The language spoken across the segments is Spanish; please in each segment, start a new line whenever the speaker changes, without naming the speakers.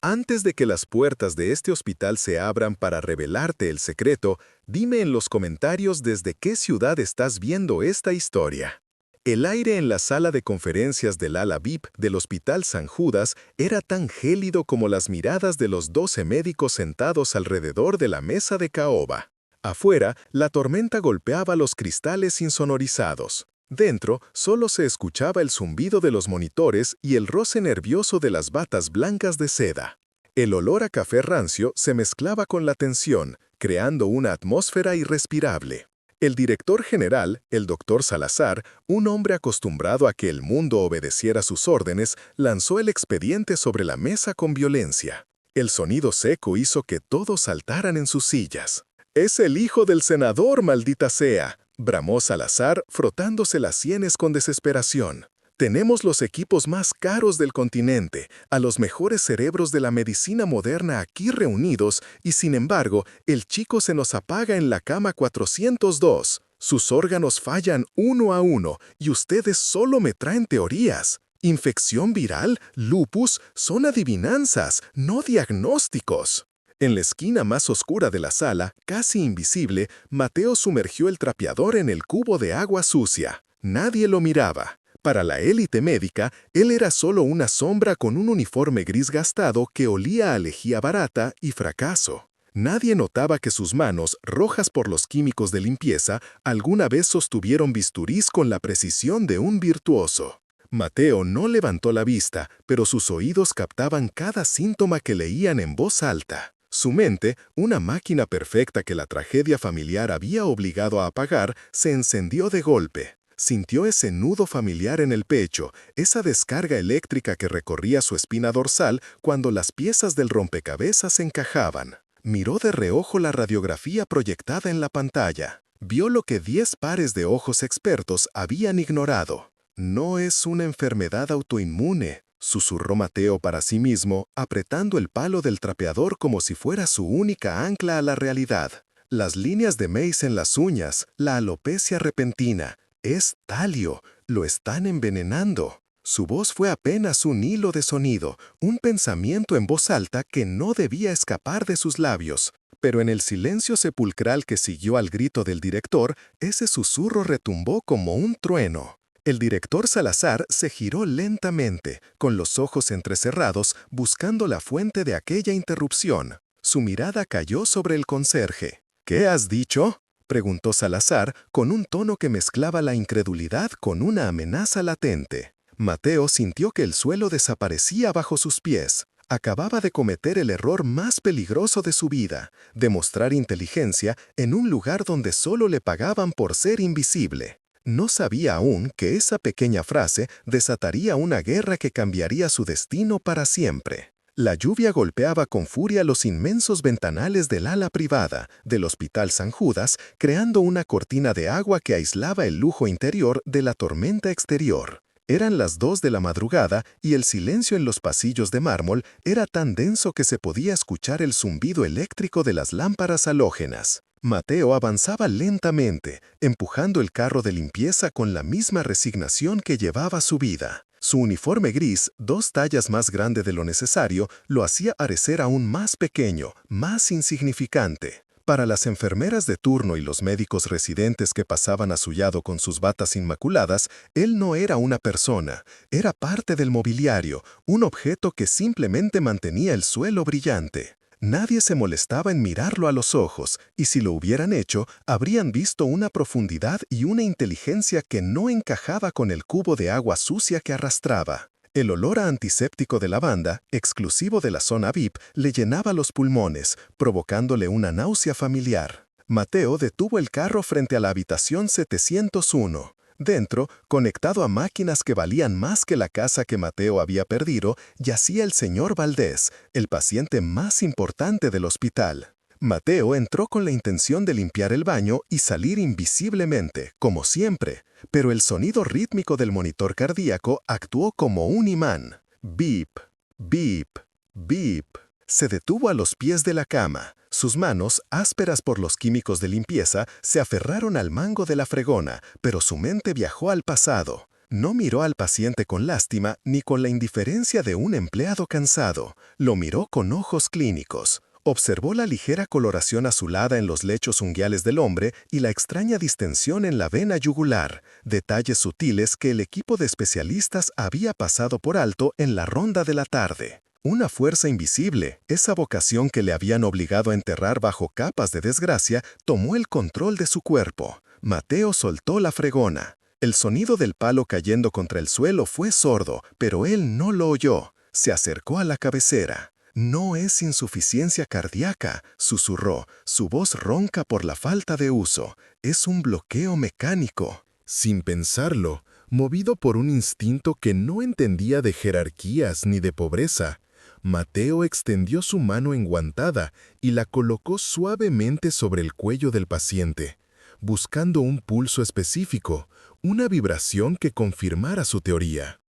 Antes de que las puertas de este hospital se abran para revelarte el secreto, dime en los comentarios desde qué ciudad estás viendo esta historia. El aire en la sala de conferencias del ala VIP del Hospital San Judas era tan gélido como las miradas de los 12 médicos sentados alrededor de la mesa de caoba. Afuera, la tormenta golpeaba los cristales insonorizados. Dentro, solo se escuchaba el zumbido de los monitores y el roce nervioso de las batas blancas de seda. El olor a café rancio se mezclaba con la tensión, creando una atmósfera irrespirable. El director general, el doctor Salazar, un hombre acostumbrado a que el mundo obedeciera sus órdenes, lanzó el expediente sobre la mesa con violencia. El sonido seco hizo que todos saltaran en sus sillas. «¡Es el hijo del senador, maldita sea!», bramó Salazar, frotándose las sienes con desesperación. «Tenemos los equipos más caros del continente, a los mejores cerebros de la medicina moderna aquí reunidos, y sin embargo, el chico se nos apaga en la cama 402. Sus órganos fallan uno a uno, y ustedes solo me traen teorías. Infección viral, lupus, son adivinanzas, no diagnósticos». En la esquina más oscura de la sala, casi invisible, Mateo sumergió el trapeador en el cubo de agua sucia. Nadie lo miraba. Para la élite médica, él era solo una sombra con un uniforme gris gastado que olía a lejía barata y fracaso. Nadie notaba que sus manos, rojas por los químicos de limpieza, alguna vez sostuvieron bisturís con la precisión de un virtuoso. Mateo no levantó la vista, pero sus oídos captaban cada síntoma que leían en voz alta. Su mente, una máquina perfecta que la tragedia familiar había obligado a apagar, se encendió de golpe. Sintió ese nudo familiar en el pecho, esa descarga eléctrica que recorría su espina dorsal cuando las piezas del rompecabezas encajaban. Miró de reojo la radiografía proyectada en la pantalla. Vio lo que 10 pares de ojos expertos habían ignorado. «No es una enfermedad autoinmune», susurró Mateo para sí mismo, apretando el palo del trapeador como si fuera su única ancla a la realidad. Las líneas de Mace en las uñas, la alopecia repentina. «Es talio, lo están envenenando». Su voz fue apenas un hilo de sonido, un pensamiento en voz alta que no debía escapar de sus labios. Pero en el silencio sepulcral que siguió al grito del director, ese susurro retumbó como un trueno. El director Salazar se giró lentamente, con los ojos entrecerrados, buscando la fuente de aquella interrupción. Su mirada cayó sobre el conserje. «¿Qué has dicho?», preguntó Salazar, con un tono que mezclaba la incredulidad con una amenaza latente. Mateo sintió que el suelo desaparecía bajo sus pies. Acababa de cometer el error más peligroso de su vida, demostrar inteligencia en un lugar donde solo le pagaban por ser invisible. No sabía aún que esa pequeña frase desataría una guerra que cambiaría su destino para siempre. La lluvia golpeaba con furia los inmensos ventanales del ala privada del Hospital San Judas, creando una cortina de agua que aislaba el lujo interior de la tormenta exterior. Eran las 2 de la madrugada y el silencio en los pasillos de mármol era tan denso que se podía escuchar el zumbido eléctrico de las lámparas halógenas. Mateo avanzaba lentamente, empujando el carro de limpieza con la misma resignación que llevaba su vida. Su uniforme gris, 2 tallas más grande de lo necesario, lo hacía parecer aún más pequeño, más insignificante. Para las enfermeras de turno y los médicos residentes que pasaban a su lado con sus batas inmaculadas, él no era una persona, era parte del mobiliario, un objeto que simplemente mantenía el suelo brillante. Nadie se molestaba en mirarlo a los ojos, y si lo hubieran hecho, habrían visto una profundidad y una inteligencia que no encajaba con el cubo de agua sucia que arrastraba. El olor a antiséptico de lavanda, exclusivo de la zona VIP, le llenaba los pulmones, provocándole una náusea familiar. Mateo detuvo el carro frente a la habitación 701. Dentro, conectado a máquinas que valían más que la casa que Mateo había perdido, yacía el señor Valdés, el paciente más importante del hospital. Mateo entró con la intención de limpiar el baño y salir invisiblemente, como siempre, pero el sonido rítmico del monitor cardíaco actuó como un imán. Bip, bip, bip. Se detuvo a los pies de la cama. Sus manos, ásperas por los químicos de limpieza, se aferraron al mango de la fregona, pero su mente viajó al pasado. No miró al paciente con lástima ni con la indiferencia de un empleado cansado. Lo miró con ojos clínicos. Observó la ligera coloración azulada en los lechos unguiales del hombre y la extraña distensión en la vena yugular, detalles sutiles que el equipo de especialistas había pasado por alto en la ronda de la tarde. Una fuerza invisible, esa vocación que le habían obligado a enterrar bajo capas de desgracia, tomó el control de su cuerpo. Mateo soltó la fregona. El sonido del palo cayendo contra el suelo fue sordo, pero él no lo oyó. Se acercó a la cabecera. No es insuficiencia cardíaca, susurró, su voz ronca por la falta de uso. Es un bloqueo mecánico. Sin pensarlo, movido por un instinto que no entendía de jerarquías ni de pobreza, Mateo extendió su mano enguantada y la colocó suavemente sobre el cuello del paciente, buscando un pulso específico, una vibración que confirmara su teoría.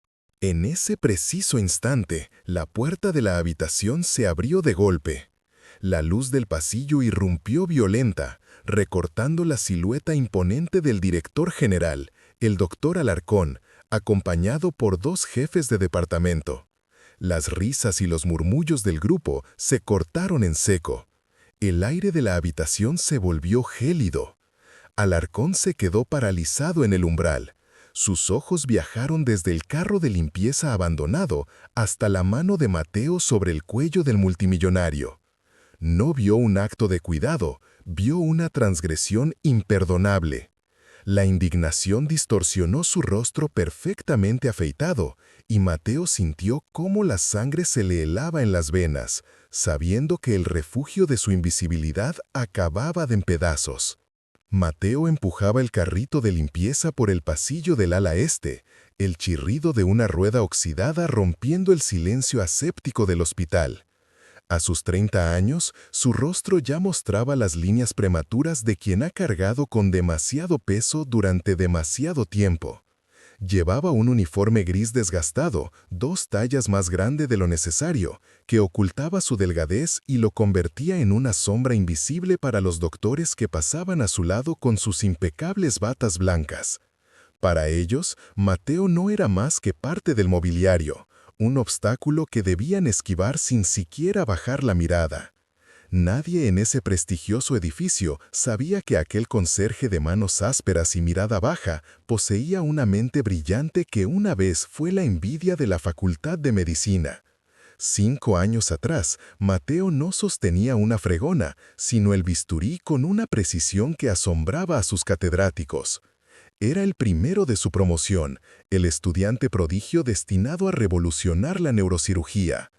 En ese preciso instante, la puerta de la habitación se abrió de golpe. La luz del pasillo irrumpió violenta, recortando la silueta imponente del director general, el doctor Alarcón, acompañado por 2 jefes de departamento. Las risas y los murmullos del grupo se cortaron en seco. El aire de la habitación se volvió gélido. Alarcón se quedó paralizado en el umbral. Sus ojos viajaron desde el carro de limpieza abandonado hasta la mano de Mateo sobre el cuello del multimillonario. No vio un acto de cuidado, vio una transgresión imperdonable. La indignación distorsionó su rostro perfectamente afeitado, y Mateo sintió cómo la sangre se le helaba en las venas, sabiendo que el refugio de su invisibilidad acababa de en pedazos. Mateo empujaba el carrito de limpieza por el pasillo del ala este, el chirrido de una rueda oxidada rompiendo el silencio aséptico del hospital. A sus 30 años, su rostro ya mostraba las líneas prematuras de quien ha cargado con demasiado peso durante demasiado tiempo. Llevaba un uniforme gris desgastado, 2 tallas más grande de lo necesario, que ocultaba su delgadez y lo convertía en una sombra invisible para los doctores que pasaban a su lado con sus impecables batas blancas. Para ellos, Mateo no era más que parte del mobiliario, un obstáculo que debían esquivar sin siquiera bajar la mirada. Nadie en ese prestigioso edificio sabía que aquel conserje de manos ásperas y mirada baja poseía una mente brillante que una vez fue la envidia de la Facultad de Medicina. 5 años atrás, Mateo no sostenía una fregona, sino el bisturí con una precisión que asombraba a sus catedráticos. Era el primero de su promoción, el estudiante prodigio destinado a revolucionar la neurocirugía.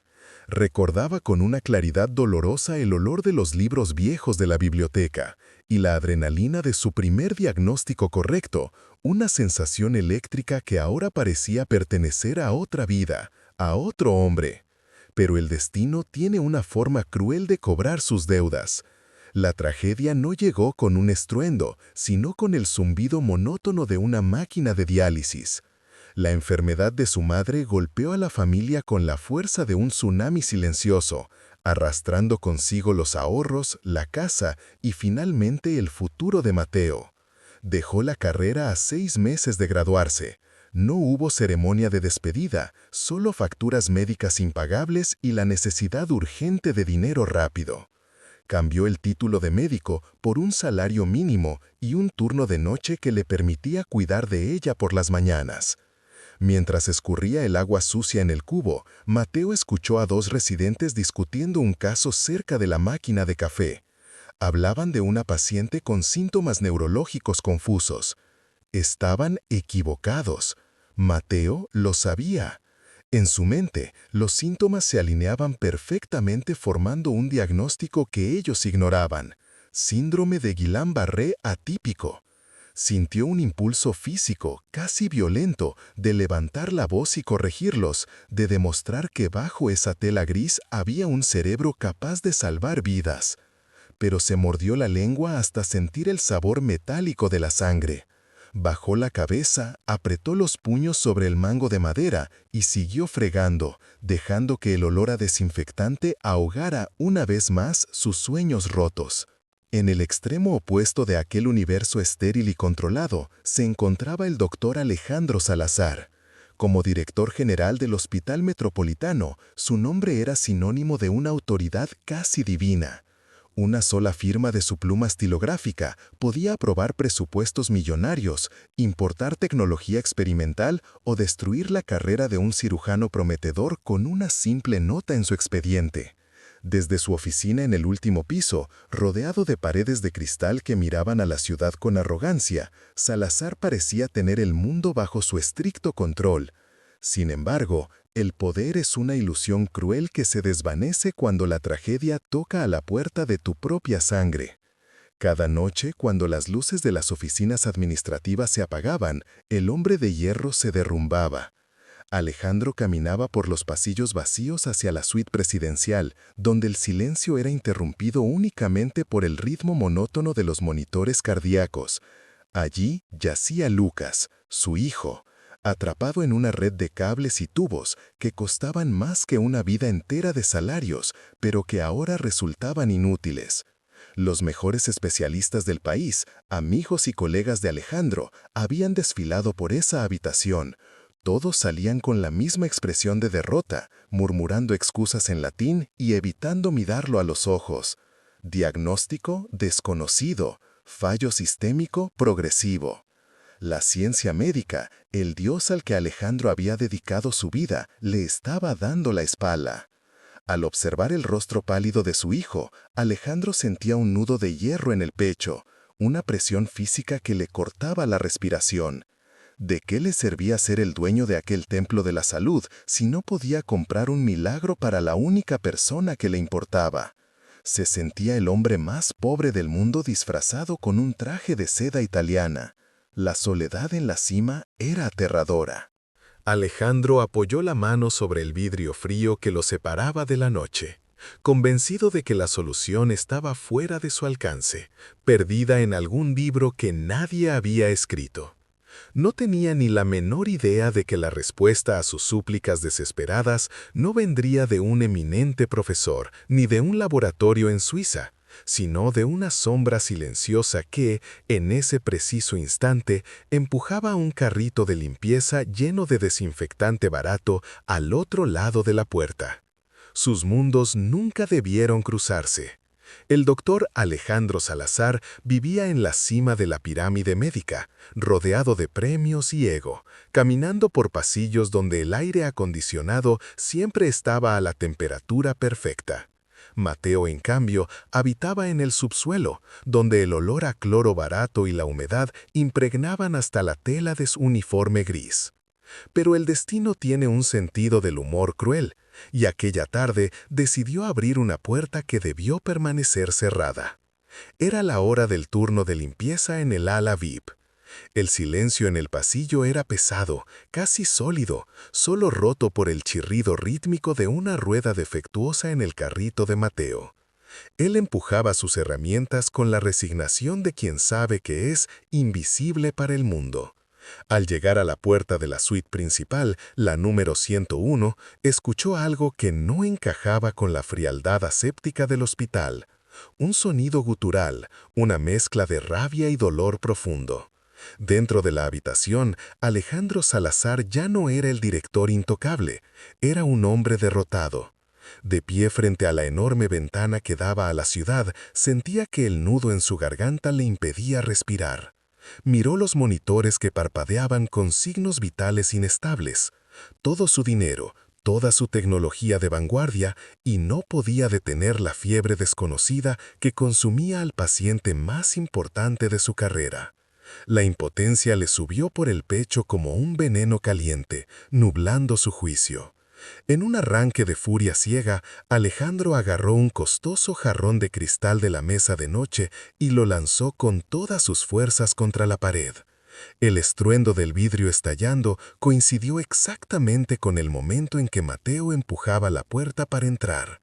Recordaba con una claridad dolorosa el olor de los libros viejos de la biblioteca y la adrenalina de su primer diagnóstico correcto, una sensación eléctrica que ahora parecía pertenecer a otra vida, a otro hombre. Pero el destino tiene una forma cruel de cobrar sus deudas. La tragedia no llegó con un estruendo, sino con el zumbido monótono de una máquina de diálisis. La enfermedad de su madre golpeó a la familia con la fuerza de un tsunami silencioso, arrastrando consigo los ahorros, la casa y finalmente el futuro de Mateo. Dejó la carrera a 6 meses de graduarse. No hubo ceremonia de despedida, solo facturas médicas impagables y la necesidad urgente de dinero rápido. Cambió el título de médico por un salario mínimo y un turno de noche que le permitía cuidar de ella por las mañanas. Mientras escurría el agua sucia en el cubo, Mateo escuchó a 2 residentes discutiendo un caso cerca de la máquina de café. Hablaban de una paciente con síntomas neurológicos confusos. Estaban equivocados. Mateo lo sabía. En su mente, los síntomas se alineaban perfectamente formando un diagnóstico que ellos ignoraban. Síndrome de Guillain-Barré atípico. Sintió un impulso físico, casi violento, de levantar la voz y corregirlos, de demostrar que bajo esa tela gris había un cerebro capaz de salvar vidas. Pero se mordió la lengua hasta sentir el sabor metálico de la sangre. Bajó la cabeza, apretó los puños sobre el mango de madera y siguió fregando, dejando que el olor a desinfectante ahogara una vez más sus sueños rotos. En el extremo opuesto de aquel universo estéril y controlado se encontraba el doctor Alejandro Salazar. Como director general del Hospital Metropolitano, su nombre era sinónimo de una autoridad casi divina. Una sola firma de su pluma estilográfica podía aprobar presupuestos millonarios, importar tecnología experimental o destruir la carrera de un cirujano prometedor con una simple nota en su expediente. Desde su oficina en el último piso, rodeado de paredes de cristal que miraban a la ciudad con arrogancia, Salazar parecía tener el mundo bajo su estricto control. Sin embargo, el poder es una ilusión cruel que se desvanece cuando la tragedia toca a la puerta de tu propia sangre. Cada noche, cuando las luces de las oficinas administrativas se apagaban, el hombre de hierro se derrumbaba. Alejandro caminaba por los pasillos vacíos hacia la suite presidencial, donde el silencio era interrumpido únicamente por el ritmo monótono de los monitores cardíacos. Allí yacía Lucas, su hijo, atrapado en una red de cables y tubos que costaban más que una vida entera de salarios, pero que ahora resultaban inútiles. Los mejores especialistas del país, amigos y colegas de Alejandro, habían desfilado por esa habitación. Todos salían con la misma expresión de derrota, murmurando excusas en latín y evitando mirarlo a los ojos. Diagnóstico desconocido, fallo sistémico progresivo. La ciencia médica, el dios al que Alejandro había dedicado su vida, le estaba dando la espalda. Al observar el rostro pálido de su hijo, Alejandro sentía un nudo de hierro en el pecho, una presión física que le cortaba la respiración. ¿De qué le servía ser el dueño de aquel templo de la salud si no podía comprar un milagro para la única persona que le importaba? Se sentía el hombre más pobre del mundo disfrazado con un traje de seda italiana. La soledad en la cima era aterradora. Alejandro apoyó la mano sobre el vidrio frío que lo separaba de la noche, convencido de que la solución estaba fuera de su alcance, perdida en algún libro que nadie había escrito. No tenía ni la menor idea de que la respuesta a sus súplicas desesperadas no vendría de un eminente profesor ni de un laboratorio en Suiza, sino de una sombra silenciosa que, en ese preciso instante, empujaba un carrito de limpieza lleno de desinfectante barato al otro lado de la puerta. Sus mundos nunca debieron cruzarse. El doctor Alejandro Salazar vivía en la cima de la pirámide médica, rodeado de premios y ego, caminando por pasillos donde el aire acondicionado siempre estaba a la temperatura perfecta. Mateo, en cambio, habitaba en el subsuelo, donde el olor a cloro barato y la humedad impregnaban hasta la tela de su uniforme gris. Pero el destino tiene un sentido del humor cruel, y aquella tarde decidió abrir una puerta que debió permanecer cerrada. Era la hora del turno de limpieza en el ala VIP. El silencio en el pasillo era pesado, casi sólido, solo roto por el chirrido rítmico de una rueda defectuosa en el carrito de Mateo. Él empujaba sus herramientas con la resignación de quien sabe que es invisible para el mundo. Al llegar a la puerta de la suite principal, la número 101, escuchó algo que no encajaba con la frialdad aséptica del hospital. Un sonido gutural, una mezcla de rabia y dolor profundo. Dentro de la habitación, Alejandro Salazar ya no era el director intocable, era un hombre derrotado. De pie frente a la enorme ventana que daba a la ciudad, sentía que el nudo en su garganta le impedía respirar. Miró los monitores que parpadeaban con signos vitales inestables. Todo su dinero, toda su tecnología de vanguardia, y no podía detener la fiebre desconocida que consumía al paciente más importante de su carrera. La impotencia le subió por el pecho como un veneno caliente, nublando su juicio. En un arranque de furia ciega, Alejandro agarró un costoso jarrón de cristal de la mesa de noche y lo lanzó con todas sus fuerzas contra la pared. El estruendo del vidrio estallando coincidió exactamente con el momento en que Mateo empujaba la puerta para entrar.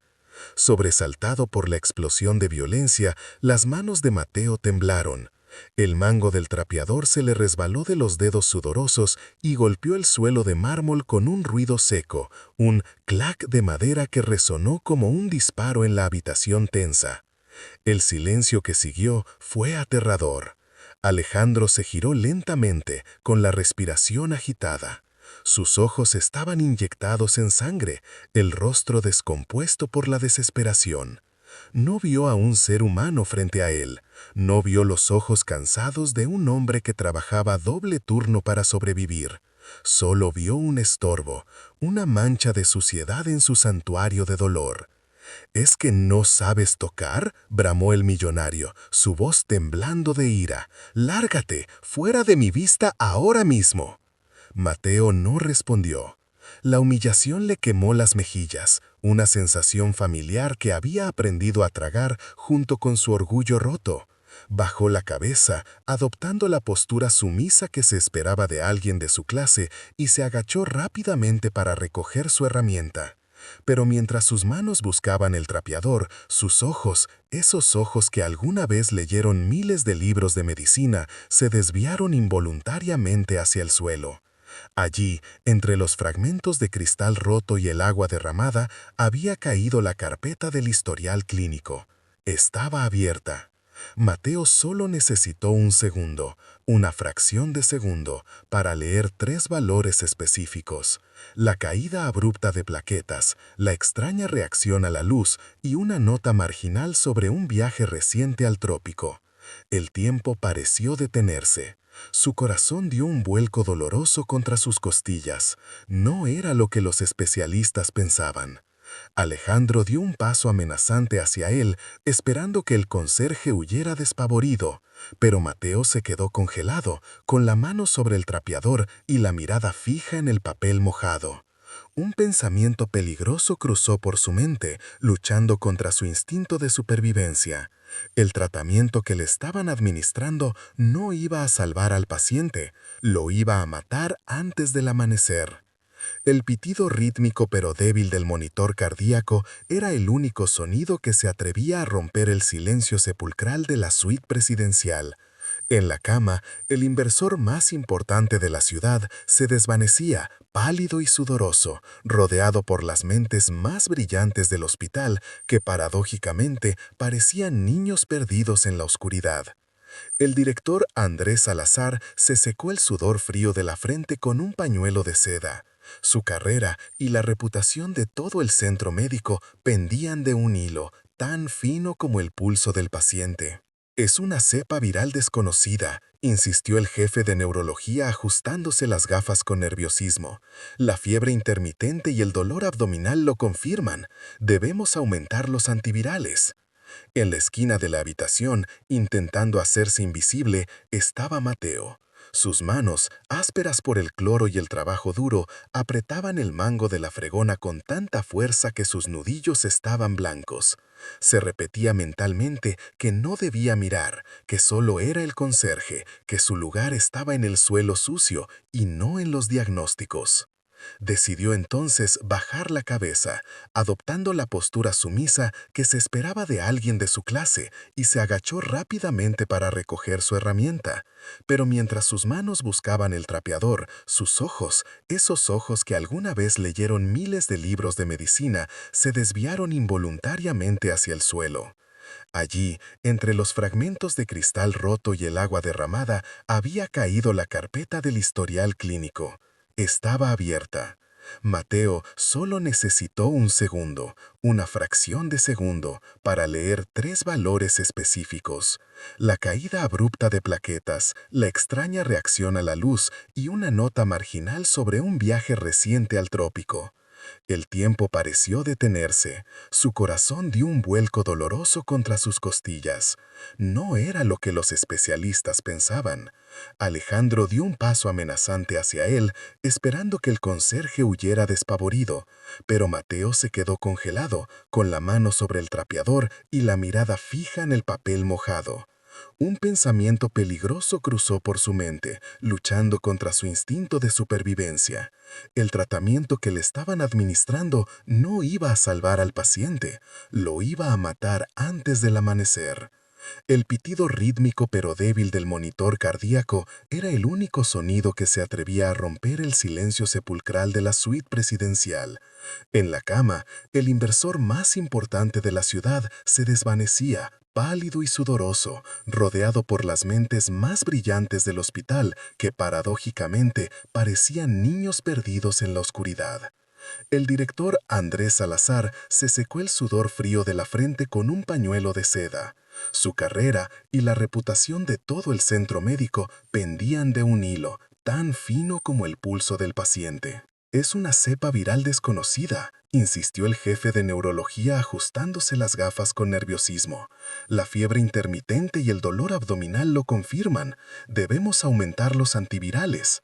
Sobresaltado por la explosión de violencia, las manos de Mateo temblaron. El mango del trapeador se le resbaló de los dedos sudorosos y golpeó el suelo de mármol con un ruido seco, un clac de madera que resonó como un disparo en la habitación tensa. El silencio que siguió fue aterrador. Alejandro se giró lentamente, con la respiración agitada. Sus ojos estaban inyectados en sangre, el rostro descompuesto por la desesperación. No vio a un ser humano frente a él. No vio los ojos cansados de un hombre que trabajaba doble turno para sobrevivir. Solo vio un estorbo, una mancha de suciedad en su santuario de dolor. «¿Es que no sabes tocar?», bramó el millonario, su voz temblando de ira. «Lárgate, fuera de mi vista ahora mismo». Mateo no respondió. La humillación le quemó las mejillas, una sensación familiar que había aprendido a tragar junto con su orgullo roto. Bajó la cabeza, adoptando la postura sumisa que se esperaba de alguien de su clase, y se agachó rápidamente para recoger su herramienta. Pero mientras sus manos buscaban el trapeador, sus ojos, esos ojos que alguna vez leyeron miles de libros de medicina, se desviaron involuntariamente hacia el suelo. Allí, entre los fragmentos de cristal roto y el agua derramada, había caído la carpeta del historial clínico. Estaba abierta. Mateo solo necesitó un segundo, una fracción de segundo, para leer 3 valores específicos: la caída abrupta de plaquetas, la extraña reacción a la luz y una nota marginal sobre un viaje reciente al trópico. El tiempo pareció detenerse. Su corazón dio un vuelco doloroso contra sus costillas. No era lo que los especialistas pensaban. Alejandro dio un paso amenazante hacia él, esperando que el conserje huyera despavorido, pero Mateo se quedó congelado, con la mano sobre el trapeador y la mirada fija en el papel mojado. Un pensamiento peligroso cruzó por su mente, luchando contra su instinto de supervivencia. El tratamiento que le estaban administrando no iba a salvar al paciente, lo iba a matar antes del amanecer. El pitido rítmico pero débil del monitor cardíaco era el único sonido que se atrevía a romper el silencio sepulcral de la suite presidencial. En la cama, el inversor más importante de la ciudad se desvanecía, pálido y sudoroso, rodeado por las mentes más brillantes del hospital que paradójicamente parecían niños perdidos en la oscuridad. El director Andrés Salazar se secó el sudor frío de la frente con un pañuelo de seda. Su carrera y la reputación de todo el centro médico pendían de un hilo, tan fino como el pulso del paciente. «Es una cepa viral desconocida», insistió el jefe de neurología ajustándose las gafas con nerviosismo. «La fiebre intermitente y el dolor abdominal lo confirman. Debemos aumentar los antivirales». En la esquina de la habitación, intentando hacerse invisible, estaba Mateo. Sus manos, ásperas por el cloro y el trabajo duro, apretaban el mango de la fregona con tanta fuerza que sus nudillos estaban blancos. Se repetía mentalmente que no debía mirar, que solo era el conserje, que su lugar estaba en el suelo sucio y no en los diagnósticos. Decidió entonces bajar la cabeza, adoptando la postura sumisa que se esperaba de alguien de su clase, y se agachó rápidamente para recoger su herramienta. Pero mientras sus manos buscaban el trapeador, sus ojos, esos ojos que alguna vez leyeron miles de libros de medicina, se desviaron involuntariamente hacia el suelo. Allí, entre los fragmentos de cristal roto y el agua derramada, había caído la carpeta del historial clínico. Estaba abierta. Mateo solo necesitó un segundo, una fracción de segundo, para leer 3 valores específicos: la caída abrupta de plaquetas, la extraña reacción a la luz y una nota marginal sobre un viaje reciente al trópico. El tiempo pareció detenerse. Su corazón dio un vuelco doloroso contra sus costillas. No era lo que los especialistas pensaban. Alejandro dio un paso amenazante hacia él, esperando que el conserje huyera despavorido, pero Mateo se quedó congelado, con la mano sobre el trapeador y la mirada fija en el papel mojado. Un pensamiento peligroso cruzó por su mente, luchando contra su instinto de supervivencia. El tratamiento que le estaban administrando no iba a salvar al paciente, lo iba a matar antes del amanecer. El pitido rítmico pero débil del monitor cardíaco era el único sonido que se atrevía a romper el silencio sepulcral de la suite presidencial. En la cama, el inversor más importante de la ciudad se desvanecía, pálido y sudoroso, rodeado por las mentes más brillantes del hospital que paradójicamente parecían niños perdidos en la oscuridad. El director Andrés Salazar se secó el sudor frío de la frente con un pañuelo de seda. Su carrera y la reputación de todo el centro médico pendían de un hilo, tan fino como el pulso del paciente. «Es una cepa viral desconocida», insistió el jefe de neurología ajustándose las gafas con nerviosismo. «La fiebre intermitente y el dolor abdominal lo confirman. Debemos aumentar los antivirales».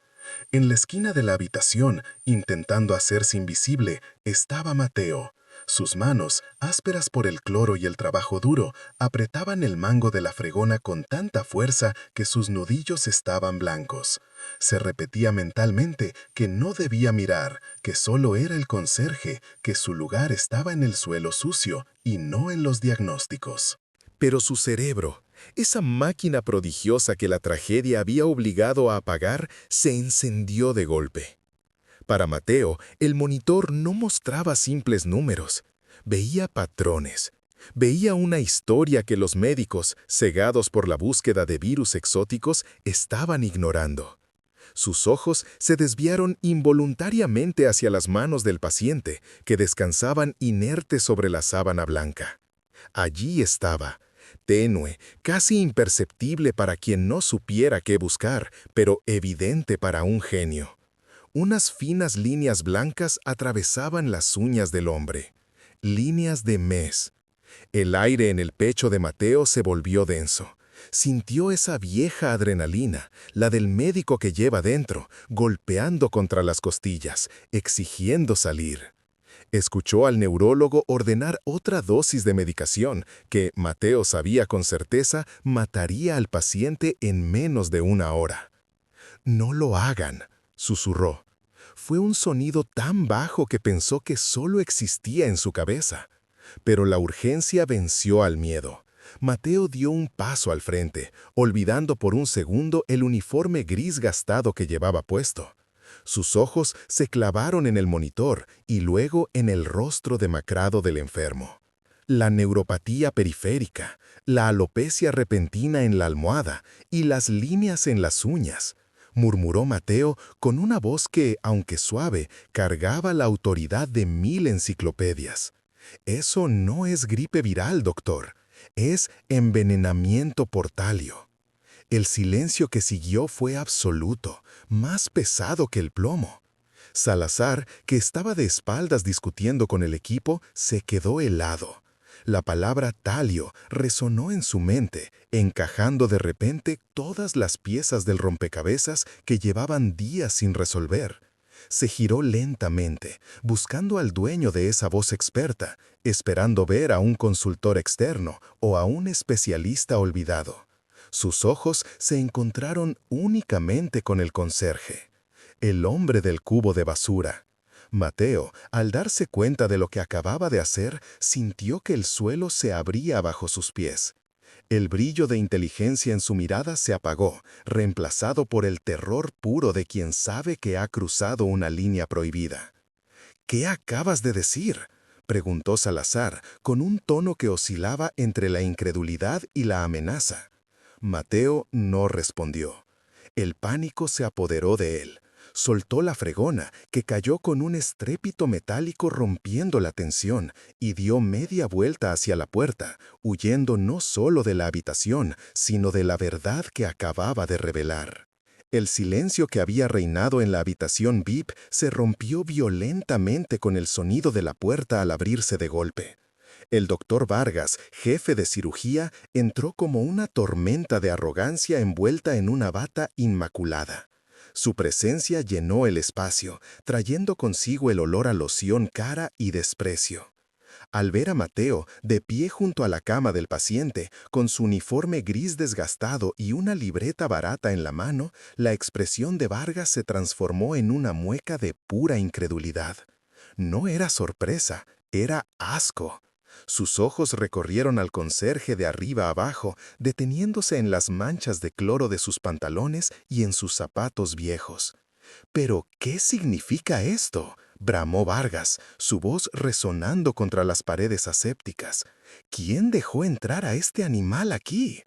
En la esquina de la habitación, intentando hacerse invisible, estaba Mateo. Sus manos, ásperas por el cloro y el trabajo duro, apretaban el mango de la fregona con tanta fuerza que sus nudillos estaban blancos. Se repetía mentalmente que no debía mirar, que solo era el conserje, que su lugar estaba en el suelo sucio y no en los diagnósticos. Pero su cerebro, esa máquina prodigiosa que la tragedia había obligado a apagar, se encendió de golpe. Para Mateo, el monitor no mostraba simples números. Veía patrones. Veía una historia que los médicos, cegados por la búsqueda de virus exóticos, estaban ignorando. Sus ojos se desviaron involuntariamente hacia las manos del paciente, que descansaban inertes sobre la sábana blanca. Allí estaba, tenue, casi imperceptible para quien no supiera qué buscar, pero evidente para un genio. Unas finas líneas blancas atravesaban las uñas del hombre. Líneas de mes. El aire en el pecho de Mateo se volvió denso. Sintió esa vieja adrenalina, la del médico que lleva dentro, golpeando contra las costillas, exigiendo salir. Escuchó al neurólogo ordenar otra dosis de medicación que, Mateo sabía con certeza, mataría al paciente en menos de una hora. «No lo hagan», susurró. Fue un sonido tan bajo que pensó que solo existía en su cabeza. Pero la urgencia venció al miedo. Mateo dio un paso al frente, olvidando por un segundo el uniforme gris gastado que llevaba puesto. Sus ojos se clavaron en el monitor y luego en el rostro demacrado del enfermo. La neuropatía periférica, la alopecia repentina en la almohada y las líneas en las uñas, murmuró Mateo con una voz que, aunque suave, cargaba la autoridad de 1000 enciclopedias. «Eso no es gripe viral, doctor. Es envenenamiento por talio». El silencio que siguió fue absoluto, más pesado que el plomo. Salazar, que estaba de espaldas discutiendo con el equipo, se quedó helado. La palabra talio resonó en su mente, encajando de repente todas las piezas del rompecabezas que llevaban días sin resolver. Se giró lentamente, buscando al dueño de esa voz experta, esperando ver a un consultor externo o a un especialista olvidado. Sus ojos se encontraron únicamente con el conserje, el hombre del cubo de basura. Mateo, al darse cuenta de lo que acababa de hacer, sintió que el suelo se abría bajo sus pies. El brillo de inteligencia en su mirada se apagó, reemplazado por el terror puro de quien sabe que ha cruzado una línea prohibida. «¿Qué acabas de decir?», preguntó Salazar, con un tono que oscilaba entre la incredulidad y la amenaza. Mateo no respondió. El pánico se apoderó de él. Soltó la fregona, que cayó con un estrépito metálico rompiendo la tensión, y dio media vuelta hacia la puerta, huyendo no solo de la habitación, sino de la verdad que acababa de revelar. El silencio que había reinado en la habitación VIP se rompió violentamente con el sonido de la puerta al abrirse de golpe. El doctor Vargas, jefe de cirugía, entró como una tormenta de arrogancia envuelta en una bata inmaculada. Su presencia llenó el espacio, trayendo consigo el olor a loción cara y desprecio. Al ver a Mateo, de pie junto a la cama del paciente, con su uniforme gris desgastado y una libreta barata en la mano, la expresión de Vargas se transformó en una mueca de pura incredulidad. No era sorpresa, era asco. Sus ojos recorrieron al conserje de arriba abajo, deteniéndose en las manchas de cloro de sus pantalones y en sus zapatos viejos. «¿Pero qué significa esto?», bramó Vargas, su voz resonando contra las paredes asépticas. ¿Quién dejó entrar a este animal aquí?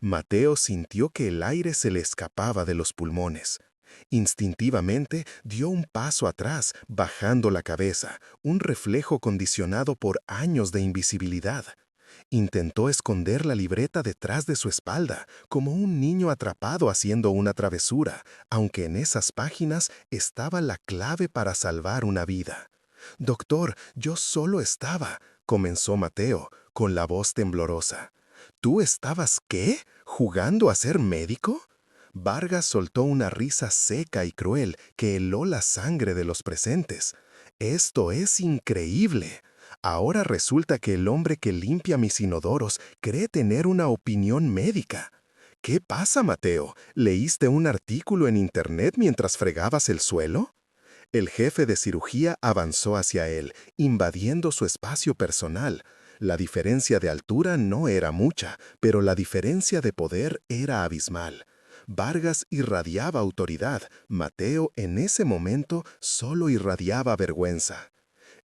Mateo sintió que el aire se le escapaba de los pulmones. Instintivamente dio un paso atrás, bajando la cabeza, un reflejo condicionado por años de invisibilidad. Intentó esconder la libreta detrás de su espalda, como un niño atrapado haciendo una travesura, aunque en esas páginas estaba la clave para salvar una vida. «Doctor, yo solo estaba», comenzó Mateo, con la voz temblorosa. «¿Tú estabas qué? ¿Jugando a ser médico?» Vargas soltó una risa seca y cruel que heló la sangre de los presentes. «Esto es increíble. Ahora resulta que el hombre que limpia mis inodoros cree tener una opinión médica. ¿Qué pasa, Mateo? ¿Leíste un artículo en internet mientras fregabas el suelo?» El jefe de cirugía avanzó hacia él, invadiendo su espacio personal. La diferencia de altura no era mucha, pero la diferencia de poder era abismal. Vargas irradiaba autoridad, Mateo en ese momento solo irradiaba vergüenza.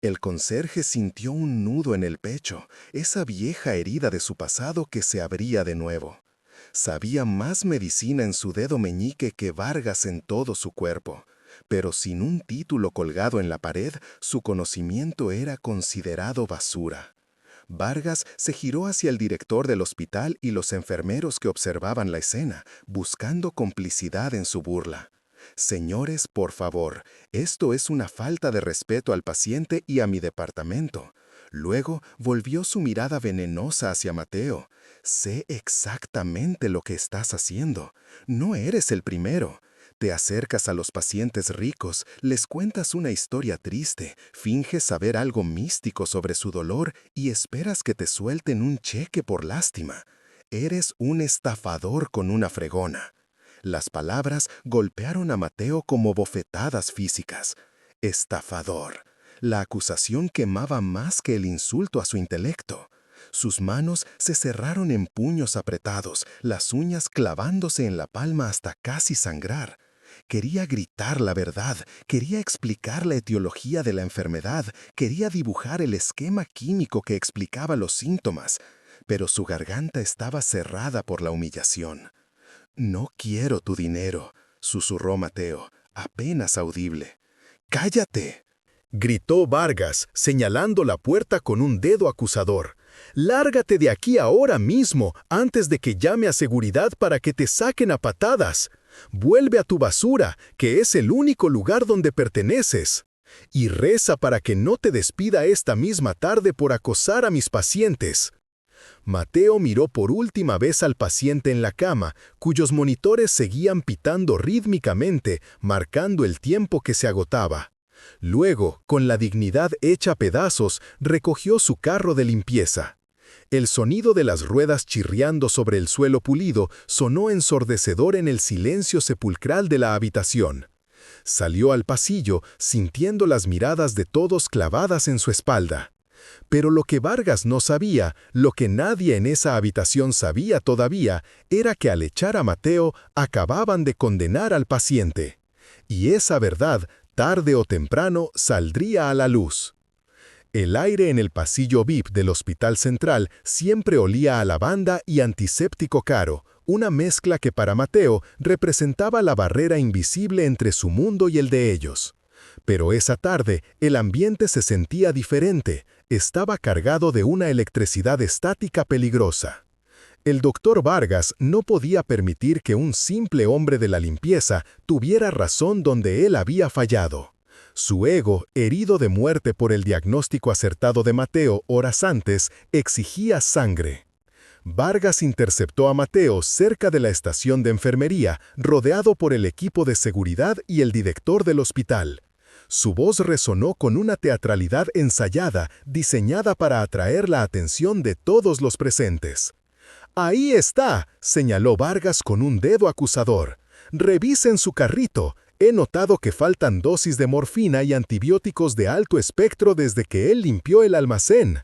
El conserje sintió un nudo en el pecho, esa vieja herida de su pasado que se abría de nuevo. Sabía más medicina en su dedo meñique que Vargas en todo su cuerpo, pero sin un título colgado en la pared, su conocimiento era considerado basura. Vargas se giró hacia el director del hospital y los enfermeros que observaban la escena, buscando complicidad en su burla. «Señores, por favor, esto es una falta de respeto al paciente y a mi departamento». Luego volvió su mirada venenosa hacia Mateo. «Sé exactamente lo que estás haciendo. No eres el primero. Te acercas a los pacientes ricos, les cuentas una historia triste, finges saber algo místico sobre su dolor y esperas que te suelten un cheque por lástima. Eres un estafador con una fregona». Las palabras golpearon a Mateo como bofetadas físicas. Estafador. La acusación quemaba más que el insulto a su intelecto. Sus manos se cerraron en puños apretados, las uñas clavándose en la palma hasta casi sangrar. Quería gritar la verdad, quería explicar la etiología de la enfermedad, quería dibujar el esquema químico que explicaba los síntomas, pero su garganta estaba cerrada por la humillación. «No quiero tu dinero», susurró Mateo, apenas audible. «¡Cállate!», gritó Vargas, señalando la puerta con un dedo acusador. «Lárgate de aquí ahora mismo, antes de que llame a seguridad para que te saquen a patadas. Vuelve a tu basura, que es el único lugar donde perteneces. Y reza para que no te despida esta misma tarde por acosar a mis pacientes». Mateo miró por última vez al paciente en la cama, cuyos monitores seguían pitando rítmicamente, marcando el tiempo que se agotaba. Luego, con la dignidad hecha pedazos, recogió su carro de limpieza. El sonido de las ruedas chirriando sobre el suelo pulido sonó ensordecedor en el silencio sepulcral de la habitación. Salió al pasillo, sintiendo las miradas de todos clavadas en su espalda. Pero lo que Vargas no sabía, lo que nadie en esa habitación sabía todavía, era que al echar a Mateo acababan de condenar al paciente. Y esa verdad, tarde o temprano, saldría a la luz. El aire en el pasillo VIP del Hospital Central siempre olía a lavanda y antiséptico caro, una mezcla que para Mateo representaba la barrera invisible entre su mundo y el de ellos. Pero esa tarde el ambiente se sentía diferente, estaba cargado de una electricidad estática peligrosa. El doctor Vargas no podía permitir que un simple hombre de la limpieza tuviera razón donde él había fallado. Su ego, herido de muerte por el diagnóstico acertado de Mateo horas antes, exigía sangre. Vargas interceptó a Mateo cerca de la estación de enfermería, rodeado por el equipo de seguridad y el director del hospital. Su voz resonó con una teatralidad ensayada, diseñada para atraer la atención de todos los presentes. «Ahí está», señaló Vargas con un dedo acusador. «Revisen su carrito. He notado que faltan dosis de morfina y antibióticos de alto espectro desde que él limpió el almacén».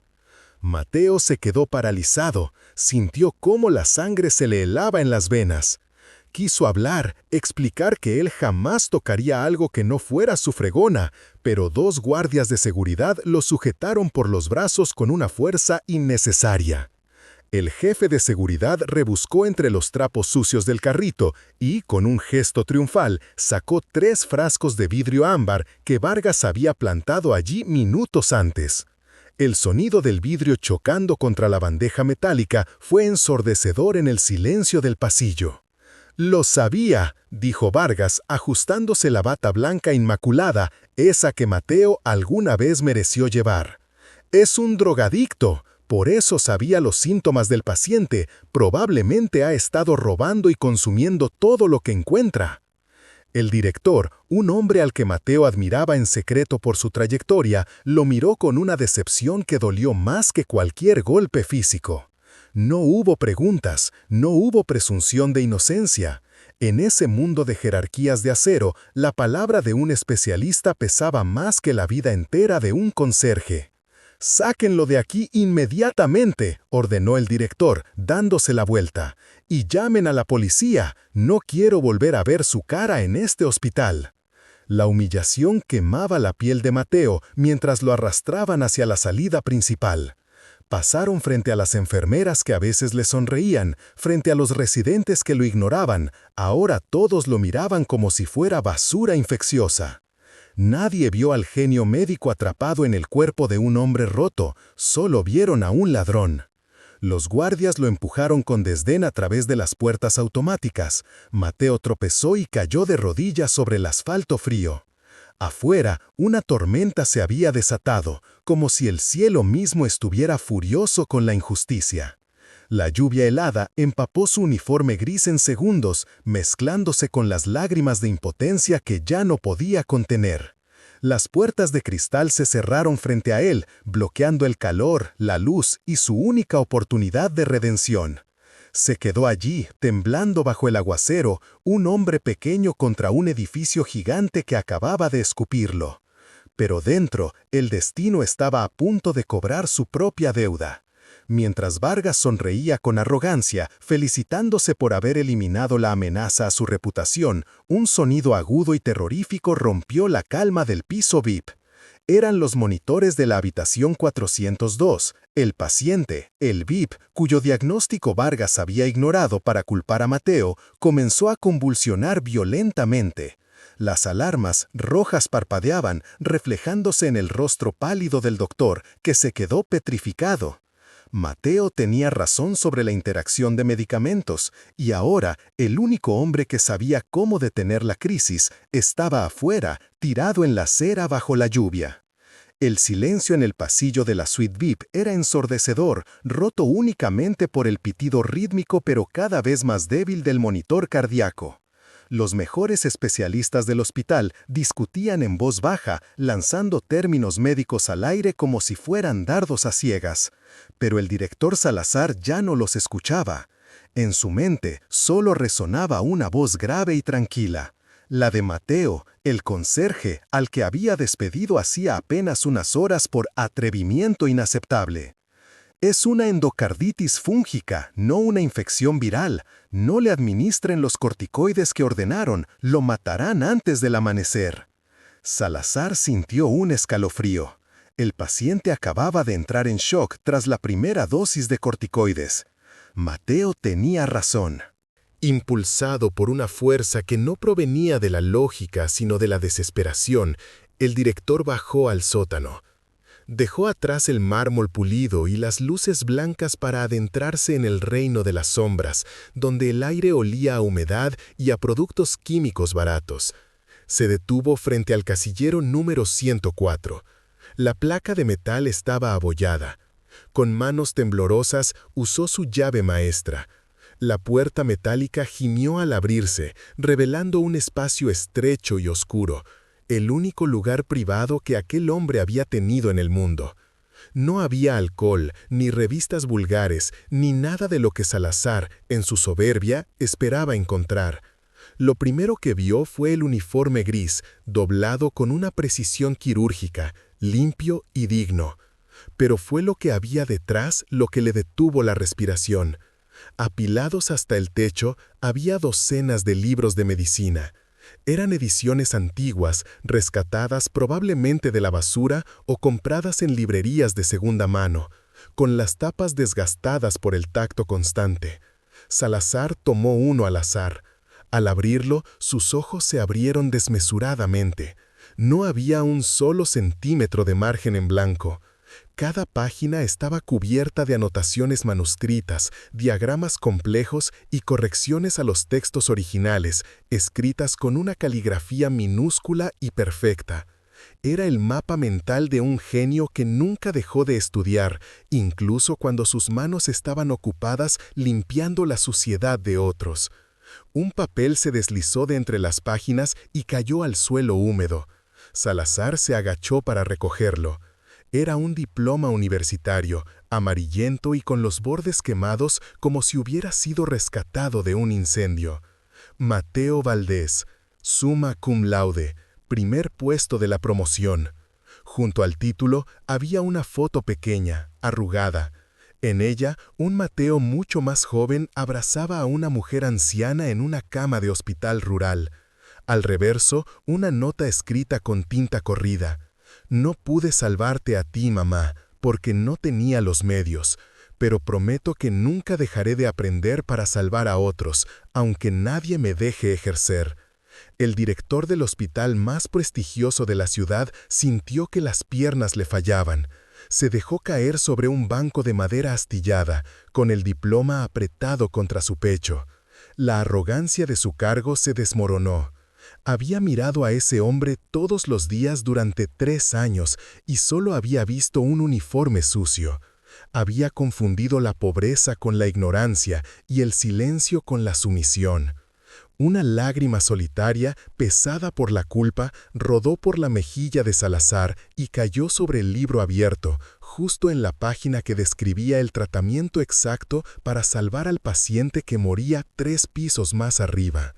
Mateo se quedó paralizado, sintió cómo la sangre se le helaba en las venas. quiso hablar, explicar que él jamás tocaría algo que no fuera su fregona, pero 2 guardias de seguridad lo sujetaron por los brazos con una fuerza innecesaria. El jefe de seguridad rebuscó entre los trapos sucios del carrito y, con un gesto triunfal, sacó 3 frascos de vidrio ámbar que Vargas había plantado allí minutos antes. El sonido del vidrio chocando contra la bandeja metálica fue ensordecedor en el silencio del pasillo. «Lo sabía», dijo Vargas, ajustándose la bata blanca inmaculada, esa que Mateo alguna vez mereció llevar. «Es un drogadicto. Por eso sabía los síntomas del paciente. Probablemente ha estado robando y consumiendo todo lo que encuentra». El director, un hombre al que Mateo admiraba en secreto por su trayectoria, lo miró con una decepción que dolió más que cualquier golpe físico. No hubo preguntas, no hubo presunción de inocencia. En ese mundo de jerarquías de acero, la palabra de un especialista pesaba más que la vida entera de un conserje. «Sáquenlo de aquí inmediatamente», ordenó el director, dándose la vuelta. «Y llamen a la policía. No quiero volver a ver su cara en este hospital». La humillación quemaba la piel de Mateo mientras lo arrastraban hacia la salida principal. Pasaron frente a las enfermeras que a veces le sonreían, frente a los residentes que lo ignoraban. Ahora todos lo miraban como si fuera basura infecciosa. Nadie vio al genio médico atrapado en el cuerpo de un hombre roto, solo vieron a un ladrón. Los guardias lo empujaron con desdén a través de las puertas automáticas. Mateo tropezó y cayó de rodillas sobre el asfalto frío. Afuera, una tormenta se había desatado, como si el cielo mismo estuviera furioso con la injusticia. La lluvia helada empapó su uniforme gris en segundos, mezclándose con las lágrimas de impotencia que ya no podía contener. Las puertas de cristal se cerraron frente a él, bloqueando el calor, la luz y su única oportunidad de redención. Se quedó allí, temblando bajo el aguacero, un hombre pequeño contra un edificio gigante que acababa de escupirlo. Pero dentro, el destino estaba a punto de cobrar su propia deuda. Mientras Vargas sonreía con arrogancia, felicitándose por haber eliminado la amenaza a su reputación, un sonido agudo y terrorífico rompió la calma del piso VIP. Eran los monitores de la habitación 402, el paciente, el VIP, cuyo diagnóstico Vargas había ignorado para culpar a Mateo, comenzó a convulsionar violentamente. Las alarmas rojas parpadeaban, reflejándose en el rostro pálido del doctor, que se quedó petrificado. Mateo tenía razón sobre la interacción de medicamentos, y ahora el único hombre que sabía cómo detener la crisis estaba afuera, tirado en la acera bajo la lluvia. El silencio en el pasillo de la suite VIP era ensordecedor, roto únicamente por el pitido rítmico pero cada vez más débil del monitor cardíaco. Los mejores especialistas del hospital discutían en voz baja, lanzando términos médicos al aire como si fueran dardos a ciegas. Pero el director Salazar ya no los escuchaba. En su mente solo resonaba una voz grave y tranquila, la de Mateo, el conserje, al que había despedido hacía apenas unas horas por atrevimiento inaceptable. Es una endocarditis fúngica, no una infección viral. No le administren los corticoides que ordenaron, lo matarán antes del amanecer. Salazar sintió un escalofrío. El paciente acababa de entrar en shock tras la primera dosis de corticoides. Mateo tenía razón. Impulsado por una fuerza que no provenía de la lógica sino de la desesperación, el director bajó al sótano. Dejó atrás el mármol pulido y las luces blancas para adentrarse en el reino de las sombras, donde el aire olía a humedad y a productos químicos baratos. Se detuvo frente al casillero número 104. La placa de metal estaba abollada. Con manos temblorosas usó su llave maestra. La puerta metálica gimió al abrirse, revelando un espacio estrecho y oscuro, el único lugar privado que aquel hombre había tenido en el mundo. No había alcohol, ni revistas vulgares, ni nada de lo que Salazar, en su soberbia, esperaba encontrar. Lo primero que vio fue el uniforme gris, doblado con una precisión quirúrgica, limpio y digno. Pero fue lo que había detrás lo que le detuvo la respiración. Apilados hasta el techo, había docenas de libros de medicina. Eran ediciones antiguas, rescatadas probablemente de la basura o compradas en librerías de segunda mano, con las tapas desgastadas por el tacto constante. Salazar tomó uno al azar. Al abrirlo, sus ojos se abrieron desmesuradamente. No había un solo centímetro de margen en blanco. Cada página estaba cubierta de anotaciones manuscritas, diagramas complejos y correcciones a los textos originales, escritas con una caligrafía minúscula y perfecta. Era el mapa mental de un genio que nunca dejó de estudiar, incluso cuando sus manos estaban ocupadas limpiando la suciedad de otros. Un papel se deslizó de entre las páginas y cayó al suelo húmedo. Salazar se agachó para recogerlo. Era un diploma universitario, amarillento y con los bordes quemados como si hubiera sido rescatado de un incendio. Mateo Valdés, summa cum laude, primer puesto de la promoción. Junto al título había una foto pequeña, arrugada. En ella, un Mateo mucho más joven abrazaba a una mujer anciana en una cama de hospital rural. Al reverso, una nota escrita con tinta corrida. No pude salvarte a ti, mamá, porque no tenía los medios, pero prometo que nunca dejaré de aprender para salvar a otros, aunque nadie me deje ejercer. El director del hospital más prestigioso de la ciudad sintió que las piernas le fallaban. Se dejó caer sobre un banco de madera astillada, con el diploma apretado contra su pecho. La arrogancia de su cargo se desmoronó. Había mirado a ese hombre todos los días durante 3 años y solo había visto un uniforme sucio. Había confundido la pobreza con la ignorancia y el silencio con la sumisión. Una lágrima solitaria, pesada por la culpa, rodó por la mejilla de Salazar y cayó sobre el libro abierto, justo en la página que describía el tratamiento exacto para salvar al paciente que moría 3 pisos más arriba.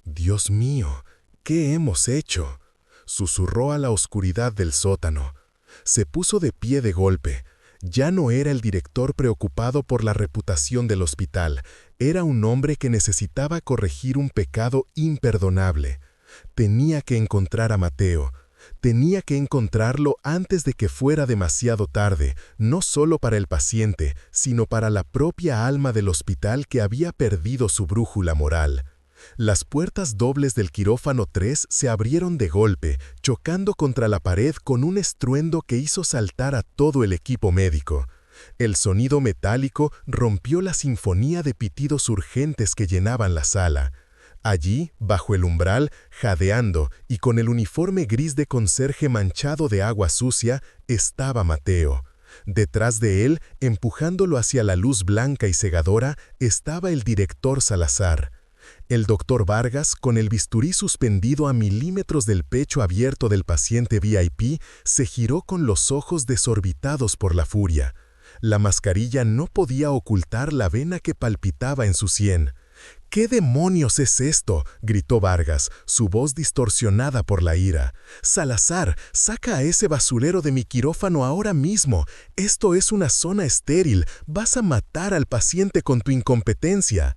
«Dios mío, ¿qué hemos hecho?», susurró a la oscuridad del sótano. Se puso de pie de golpe. Ya no era el director preocupado por la reputación del hospital, era un hombre que necesitaba corregir un pecado imperdonable. Tenía que encontrar a Mateo. Tenía que encontrarlo antes de que fuera demasiado tarde, no solo para el paciente, sino para la propia alma del hospital que había perdido su brújula moral. Las puertas dobles del quirófano 3 se abrieron de golpe, chocando contra la pared con un estruendo que hizo saltar a todo el equipo médico. El sonido metálico rompió la sinfonía de pitidos urgentes que llenaban la sala. Allí, bajo el umbral, jadeando y con el uniforme gris de conserje manchado de agua sucia, estaba Mateo. Detrás de él, empujándolo hacia la luz blanca y cegadora, estaba el director Salazar. El doctor Vargas, con el bisturí suspendido a milímetros del pecho abierto del paciente VIP, se giró con los ojos desorbitados por la furia. La mascarilla no podía ocultar la vena que palpitaba en su sien. «¿Qué demonios es esto?», gritó Vargas, su voz distorsionada por la ira. «Salazar, saca a ese basurero de mi quirófano ahora mismo. Esto es una zona estéril. Vas a matar al paciente con tu incompetencia».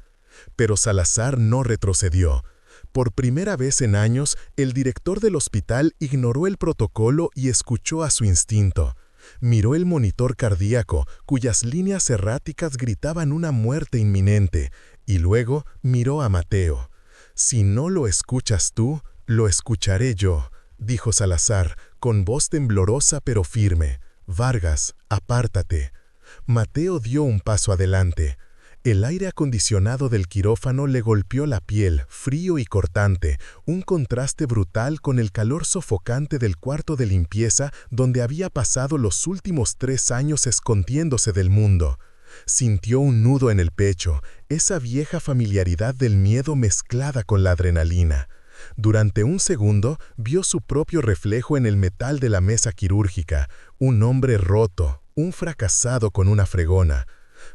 Pero Salazar no retrocedió. Por primera vez en años, el director del hospital ignoró el protocolo y escuchó a su instinto. Miró el monitor cardíaco, cuyas líneas erráticas gritaban una muerte inminente, y luego miró a Mateo. «Si no lo escuchas tú, lo escucharé yo», dijo Salazar, con voz temblorosa pero firme. «Vargas, apártate». Mateo dio un paso adelante. El aire acondicionado del quirófano le golpeó la piel, frío y cortante, un contraste brutal con el calor sofocante del cuarto de limpieza donde había pasado los últimos 3 años escondiéndose del mundo. Sintió un nudo en el pecho, esa vieja familiaridad del miedo mezclada con la adrenalina. Durante un segundo vio su propio reflejo en el metal de la mesa quirúrgica, un hombre roto, un fracasado con una fregona.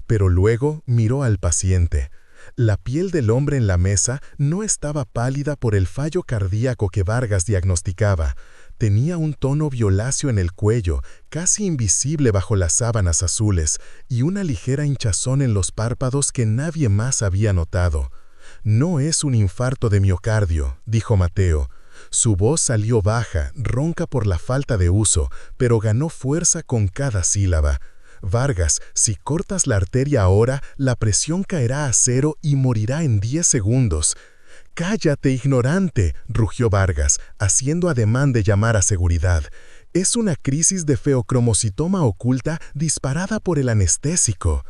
Pero luego miró al paciente. La piel del hombre en la mesa no estaba pálida por el fallo cardíaco que Vargas diagnosticaba. Tenía un tono violáceo en el cuello, casi invisible bajo las sábanas azules, y una ligera hinchazón en los párpados que nadie más había notado. «No es un infarto de miocardio», dijo Mateo. Su voz salió baja, ronca por la falta de uso, pero ganó fuerza con cada sílaba. «Vargas, si cortas la arteria ahora, la presión caerá a 0 y morirá en 10 segundos». «¡Cállate, ignorante!», rugió Vargas, haciendo ademán de llamar a seguridad. «Es una crisis de feocromocitoma oculta disparada por el anestésico».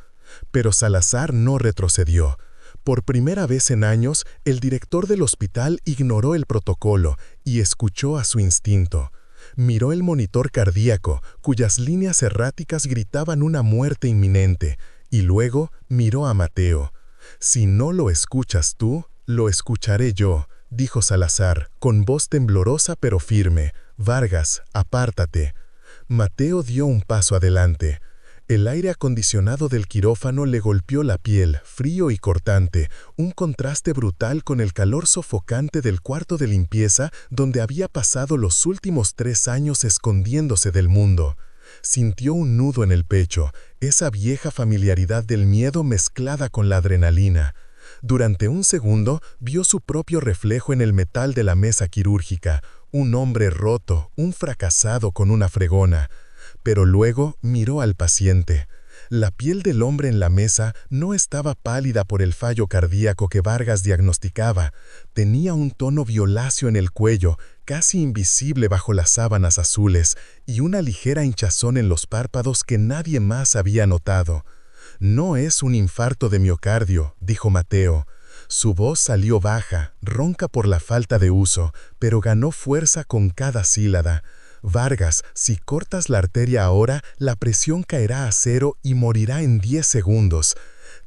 Pero Salazar no retrocedió. Por primera vez en años, el director del hospital ignoró el protocolo y escuchó a su instinto. Miró el monitor cardíaco, cuyas líneas erráticas gritaban una muerte inminente, y luego miró a Mateo. «Si no lo escuchas tú, lo escucharé yo», dijo Salazar, con voz temblorosa pero firme. «Vargas, apártate». Mateo dio un paso adelante. El aire acondicionado del quirófano le golpeó la piel, frío y cortante, un contraste brutal con el calor sofocante del cuarto de limpieza donde había pasado los últimos 3 años escondiéndose del mundo. Sintió un nudo en el pecho, esa vieja familiaridad del miedo mezclada con la adrenalina. Durante un segundo vio su propio reflejo en el metal de la mesa quirúrgica, un hombre roto, un fracasado con una fregona. Pero luego miró al paciente. La piel del hombre en la mesa no estaba pálida por el fallo cardíaco que Vargas diagnosticaba. Tenía un tono violáceo en el cuello, casi invisible bajo las sábanas azules, y una ligera hinchazón en los párpados que nadie más había notado. «No es un infarto de miocardio», dijo Mateo. Su voz salió baja, ronca por la falta de uso, pero ganó fuerza con cada sílaba. «Vargas, si cortas la arteria ahora, la presión caerá a 0 y morirá en 10 segundos».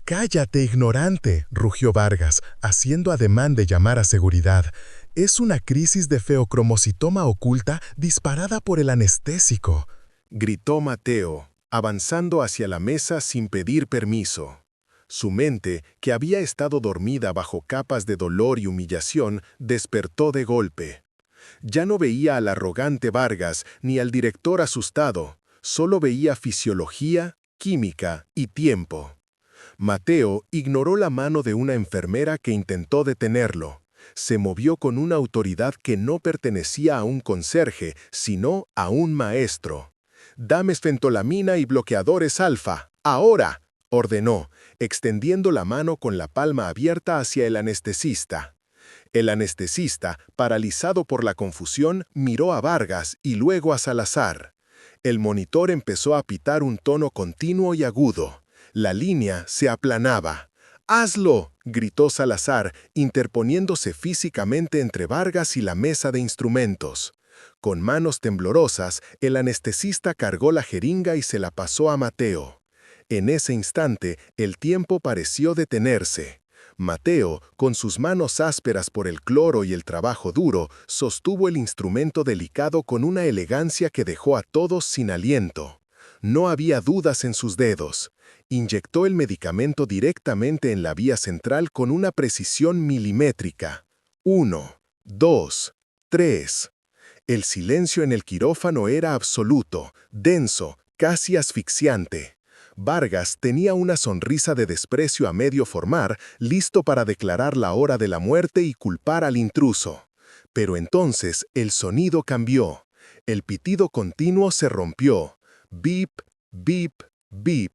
«¡Cállate, ignorante!», rugió Vargas, haciendo ademán de llamar a seguridad. «Es una crisis de feocromocitoma oculta disparada por el anestésico», gritó Mateo, avanzando hacia la mesa sin pedir permiso. Su mente, que había estado dormida bajo capas de dolor y humillación, despertó de golpe. Ya no veía al arrogante Vargas ni al director asustado, solo veía fisiología, química y tiempo. Mateo ignoró la mano de una enfermera que intentó detenerlo. Se movió con una autoridad que no pertenecía a un conserje, sino a un maestro. «Dame esfentolamina y bloqueadores alfa, ahora», ordenó, extendiendo la mano con la palma abierta hacia el anestesista. El anestesista, paralizado por la confusión, miró a Vargas y luego a Salazar. El monitor empezó a pitar un tono continuo y agudo. La línea se aplanaba. «¡Hazlo!», gritó Salazar, interponiéndose físicamente entre Vargas y la mesa de instrumentos. Con manos temblorosas, el anestesista cargó la jeringa y se la pasó a Mateo. En ese instante, el tiempo pareció detenerse. Mateo, con sus manos ásperas por el cloro y el trabajo duro, sostuvo el instrumento delicado con una elegancia que dejó a todos sin aliento. No había dudas en sus dedos. Inyectó el medicamento directamente en la vía central con una precisión milimétrica. 1, 2, 3. El silencio en el quirófano era absoluto, denso, casi asfixiante. Vargas tenía una sonrisa de desprecio a medio formar, listo para declarar la hora de la muerte y culpar al intruso. Pero entonces el sonido cambió. El pitido continuo se rompió. Bip, bip, bip.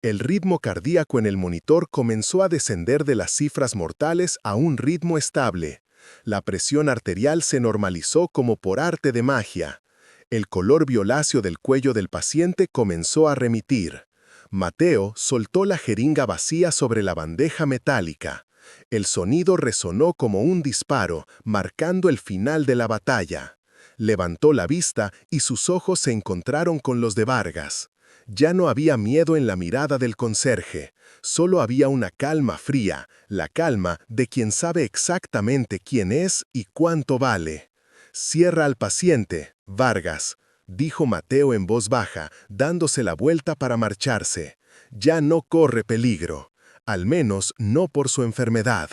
El ritmo cardíaco en el monitor comenzó a descender de las cifras mortales a un ritmo estable. La presión arterial se normalizó como por arte de magia. El color violáceo del cuello del paciente comenzó a remitir. Mateo soltó la jeringa vacía sobre la bandeja metálica. El sonido resonó como un disparo, marcando el final de la batalla. Levantó la vista y sus ojos se encontraron con los de Vargas. Ya no había miedo en la mirada del conserje, solo había una calma fría, la calma de quien sabe exactamente quién es y cuánto vale. «Cierra al paciente, Vargas», dijo Mateo en voz baja, dándose la vuelta para marcharse. «Ya no corre peligro, al menos no por su enfermedad».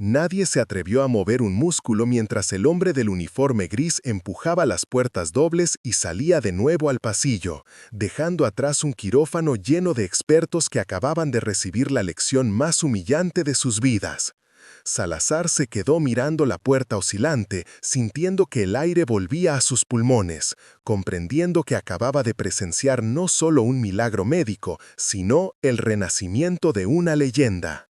Nadie se atrevió a mover un músculo mientras el hombre del uniforme gris empujaba las puertas dobles y salía de nuevo al pasillo, dejando atrás un quirófano lleno de expertos que acababan de recibir la lección más humillante de sus vidas. Salazar se quedó mirando la puerta oscilante, sintiendo que el aire volvía a sus pulmones, comprendiendo que acababa de presenciar no solo un milagro médico, sino el renacimiento de una leyenda.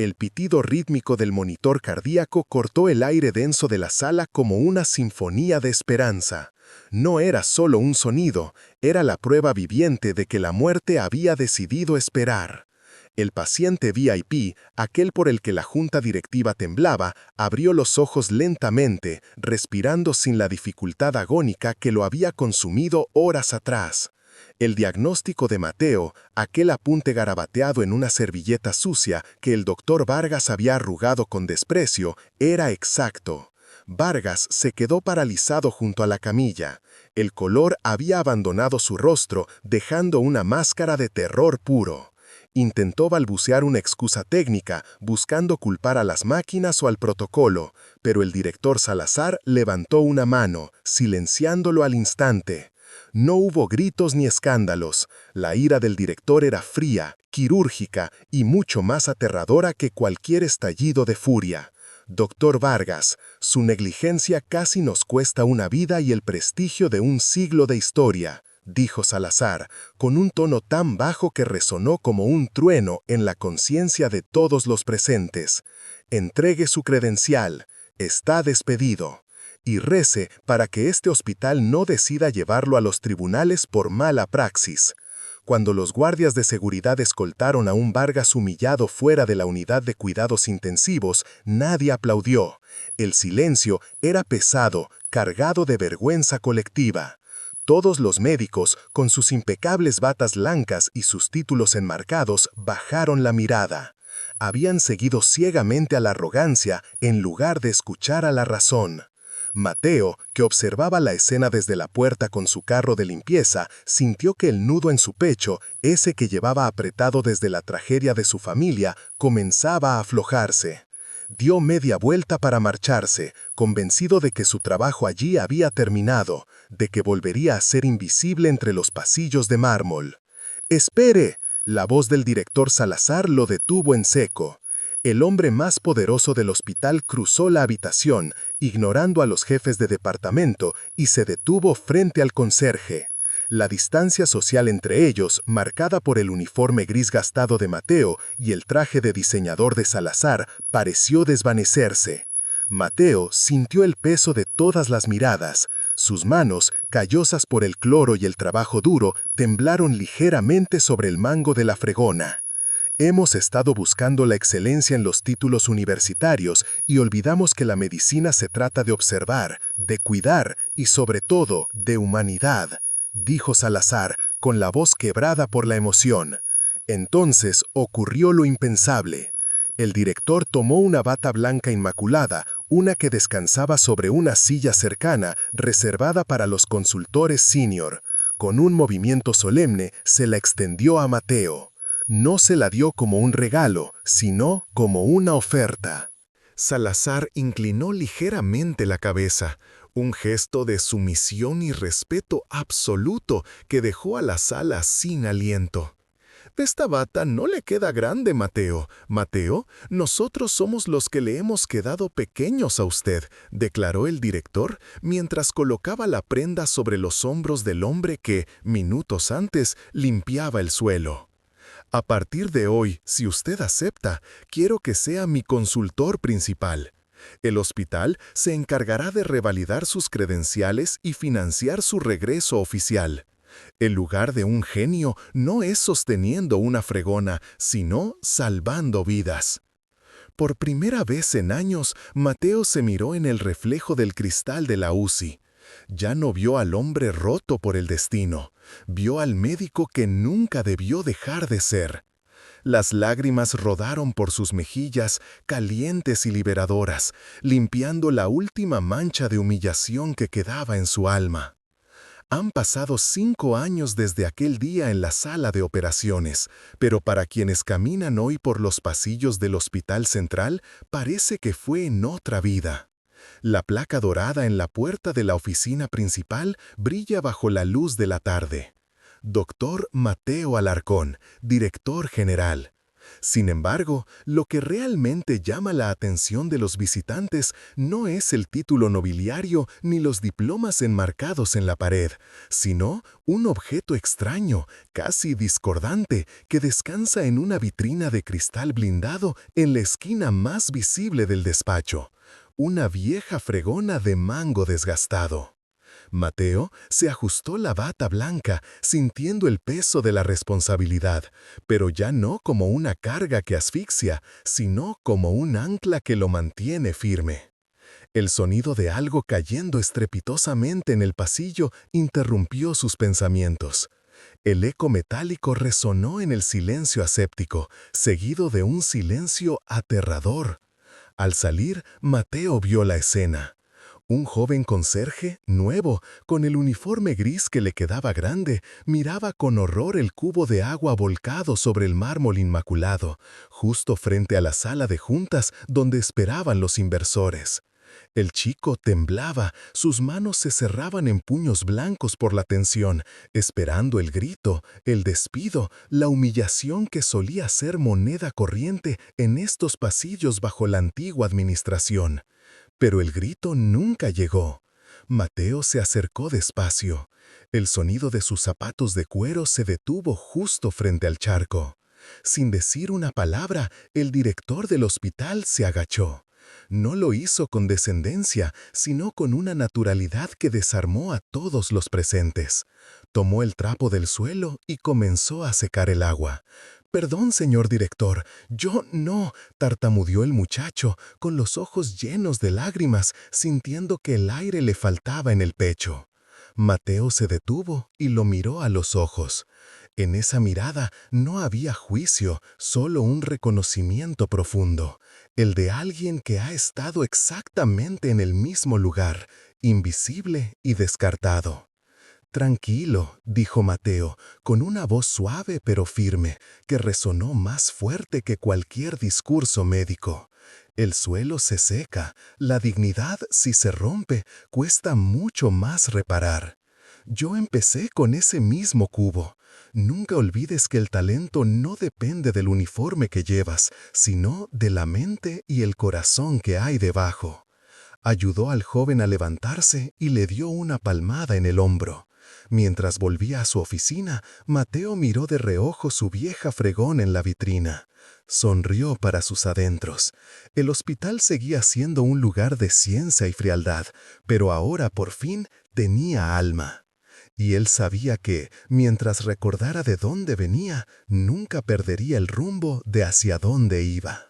El pitido rítmico del monitor cardíaco cortó el aire denso de la sala como una sinfonía de esperanza. No era solo un sonido, era la prueba viviente de que la muerte había decidido esperar. El paciente VIP, aquel por el que la junta directiva temblaba, abrió los ojos lentamente, respirando sin la dificultad agónica que lo había consumido horas atrás. El diagnóstico de Mateo, aquel apunte garabateado en una servilleta sucia que el doctor Vargas había arrugado con desprecio, era exacto. Vargas se quedó paralizado junto a la camilla. El color había abandonado su rostro, dejando una máscara de terror puro. Intentó balbucear una excusa técnica, buscando culpar a las máquinas o al protocolo, pero el director Salazar levantó una mano, silenciándolo al instante. No hubo gritos ni escándalos. La ira del director era fría, quirúrgica y mucho más aterradora que cualquier estallido de furia. Doctor Vargas, su negligencia casi nos cuesta una vida y el prestigio de un siglo de historia, dijo Salazar, con un tono tan bajo que resonó como un trueno en la conciencia de todos los presentes. Entregue su credencial. Está despedido. Y rece para que este hospital no decida llevarlo a los tribunales por mala praxis. Cuando los guardias de seguridad escoltaron a un Vargas humillado fuera de la unidad de cuidados intensivos, nadie aplaudió. El silencio era pesado, cargado de vergüenza colectiva. Todos los médicos, con sus impecables batas blancas y sus títulos enmarcados, bajaron la mirada. Habían seguido ciegamente a la arrogancia en lugar de escuchar a la razón. Mateo, que observaba la escena desde la puerta con su carro de limpieza, sintió que el nudo en su pecho, ese que llevaba apretado desde la tragedia de su familia, comenzaba a aflojarse. Dio media vuelta para marcharse, convencido de que su trabajo allí había terminado, de que volvería a ser invisible entre los pasillos de mármol. ¡Espere! La voz del director Salazar lo detuvo en seco. El hombre más poderoso del hospital cruzó la habitación, ignorando a los jefes de departamento, y se detuvo frente al conserje. La distancia social entre ellos, marcada por el uniforme gris gastado de Mateo y el traje de diseñador de Salazar, pareció desvanecerse. Mateo sintió el peso de todas las miradas. Sus manos, callosas por el cloro y el trabajo duro, temblaron ligeramente sobre el mango de la fregona. Hemos estado buscando la excelencia en los títulos universitarios y olvidamos que la medicina se trata de observar, de cuidar y sobre todo de humanidad, dijo Salazar con la voz quebrada por la emoción. Entonces ocurrió lo impensable. El director tomó una bata blanca inmaculada, una que descansaba sobre una silla cercana reservada para los consultores senior. Con un movimiento solemne se la extendió a Mateo. No se la dio como un regalo, sino como una oferta. Salazar inclinó ligeramente la cabeza, un gesto de sumisión y respeto absoluto que dejó a la sala sin aliento. Esta bata no le queda grande, Mateo. Mateo, nosotros somos los que le hemos quedado pequeños a usted, declaró el director mientras colocaba la prenda sobre los hombros del hombre que, minutos antes, limpiaba el suelo. A partir de hoy, si usted acepta, quiero que sea mi consultor principal. El hospital se encargará de revalidar sus credenciales y financiar su regreso oficial. El lugar de un genio no es sosteniendo una fregona, sino salvando vidas. Por primera vez en años, Mateo se miró en el reflejo del cristal de la UCI. Ya no vio al hombre roto por el destino, vio al médico que nunca debió dejar de ser. Las lágrimas rodaron por sus mejillas, calientes y liberadoras, limpiando la última mancha de humillación que quedaba en su alma. Han pasado 5 años desde aquel día en la sala de operaciones, pero para quienes caminan hoy por los pasillos del Hospital Central, parece que fue en otra vida. La placa dorada en la puerta de la oficina principal brilla bajo la luz de la tarde. Doctor Mateo Alarcón, director general. Sin embargo, lo que realmente llama la atención de los visitantes no es el título nobiliario ni los diplomas enmarcados en la pared, sino un objeto extraño, casi discordante, que descansa en una vitrina de cristal blindado en la esquina más visible del despacho. Una vieja fregona de mango desgastado. Mateo se ajustó la bata blanca, sintiendo el peso de la responsabilidad, pero ya no como una carga que asfixia, sino como un ancla que lo mantiene firme. El sonido de algo cayendo estrepitosamente en el pasillo interrumpió sus pensamientos. El eco metálico resonó en el silencio aséptico, seguido de un silencio aterrador. Al salir, Mateo vio la escena. Un joven conserje, nuevo, con el uniforme gris que le quedaba grande, miraba con horror el cubo de agua volcado sobre el mármol inmaculado, justo frente a la sala de juntas donde esperaban los inversores. El chico temblaba, sus manos se cerraban en puños blancos por la tensión, esperando el grito, el despido, la humillación que solía ser moneda corriente en estos pasillos bajo la antigua administración. Pero el grito nunca llegó. Mateo se acercó despacio. El sonido de sus zapatos de cuero se detuvo justo frente al charco. Sin decir una palabra, el director del hospital se agachó. No lo hizo con descendencia, sino con una naturalidad que desarmó a todos los presentes. Tomó el trapo del suelo y comenzó a secar el agua. «Perdón, señor director, yo no», tartamudeó el muchacho, con los ojos llenos de lágrimas, sintiendo que el aire le faltaba en el pecho. Mateo se detuvo y lo miró a los ojos. En esa mirada no había juicio, solo un reconocimiento profundo, el de alguien que ha estado exactamente en el mismo lugar, invisible y descartado. «Tranquilo», dijo Mateo, con una voz suave pero firme, que resonó más fuerte que cualquier discurso médico. «El suelo se seca, la dignidad, si se rompe, cuesta mucho más reparar. Yo empecé con ese mismo cubo. Nunca olvides que el talento no depende del uniforme que llevas, sino de la mente y el corazón que hay debajo». Ayudó al joven a levantarse y le dio una palmada en el hombro. Mientras volvía a su oficina, Mateo miró de reojo su vieja fregón en la vitrina. Sonrió para sus adentros. El hospital seguía siendo un lugar de ciencia y frialdad, pero ahora por fin tenía alma. Y él sabía que, mientras recordara de dónde venía, nunca perdería el rumbo de hacia dónde iba.